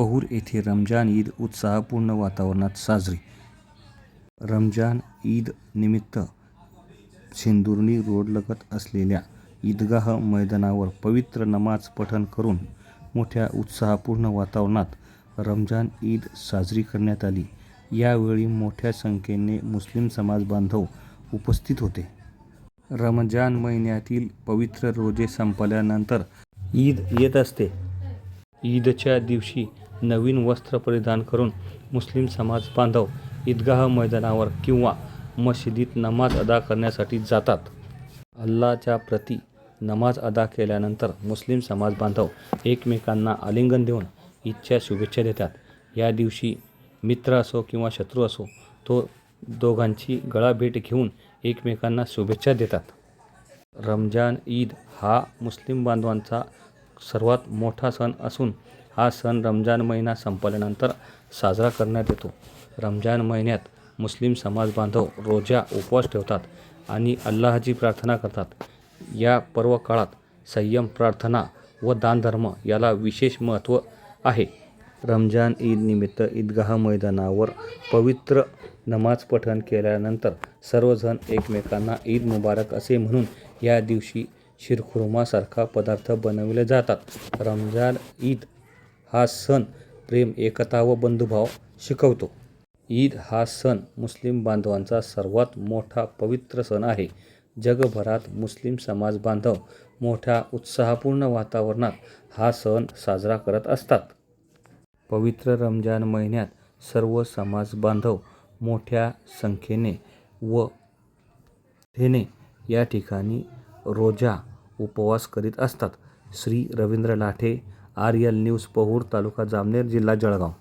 पहूर येथे रमजान ईद उत्साहपूर्ण वातावरणात साजरी. रमजान ईद निमित्त शेंदुर्णी रोडलगत असलेल्या ईदगाह मैदानावर पवित्र नमाज पठण करून मोठ्या उत्साहपूर्ण वातावरणात रमजान ईद साजरी करण्यात आली. यावेळी मोठ्या संख्येने मुस्लिम समाज बांधव उपस्थित होते. रमजान महिन्यातील पवित्र रोजे संपल्यानंतर ईद येत असते. ईदच्या दिवशी नवीन वस्त्र परिधान करून मुस्लिम समाज बांधव ईदगाह मैदानावर किंवा मशिदीत नमाज अदा करण्यासाठी जातात. अल्लाच्या प्रती नमाज अदा केल्यानंतर मुस्लिम समाज बांधव एकमेकांना आलिंगन देऊन ईदच्या शुभेच्छा देतात. या दिवशी मित्र असो किंवा शत्रू असो, तो दोघांची गळाभेट घेऊन एकमेकांना शुभेच्छा देतात. रमजान ईद हा मुस्लिम बांधवांचा सर्वात मोठा सण असून हा सण रमजान महिना संपल्यानंतर साजरा करण्यात येतो. रमजान महिन्यात मुस्लिम समाज बांधव रोजा उपवास ठेवतात आणि अल्लाहची प्रार्थना करतात. या पर्व काळात संयम, प्रार्थना व दानधर्म याला विशेष महत्त्व आहे. रमजान ईद निमित्त ईदगाह मैदानावर पवित्र नमाज पठण केल्यानंतर सर्वजण एकमेकांना ईद मुबारक असे म्हणून या दिवशी शीरखुर्मा सारखा पदार्थ बनविले जातात. रमजान ईद हा सण प्रेम, एकता व बंधुभाव शिकवतो. ईद हा सण मुस्लिम बांधवांचा सर्वात मोठा पवित्र सण आहे. जगभरात मुस्लिम समाज बांधव मोठ्या उत्साहपूर्ण वातावरणात हा सण साजरा करत असतात. पवित्र रमजान महिन्यात सर्व समाज बांधव मोठ्या संख्येने व श्रद्धेने या ठिकाणी रोजा उपवास करीत असतात. श्री रवींद्र लाठे, RL न्यूज, पहूर, तालुका जामनेर, जिल्हा जळगाव.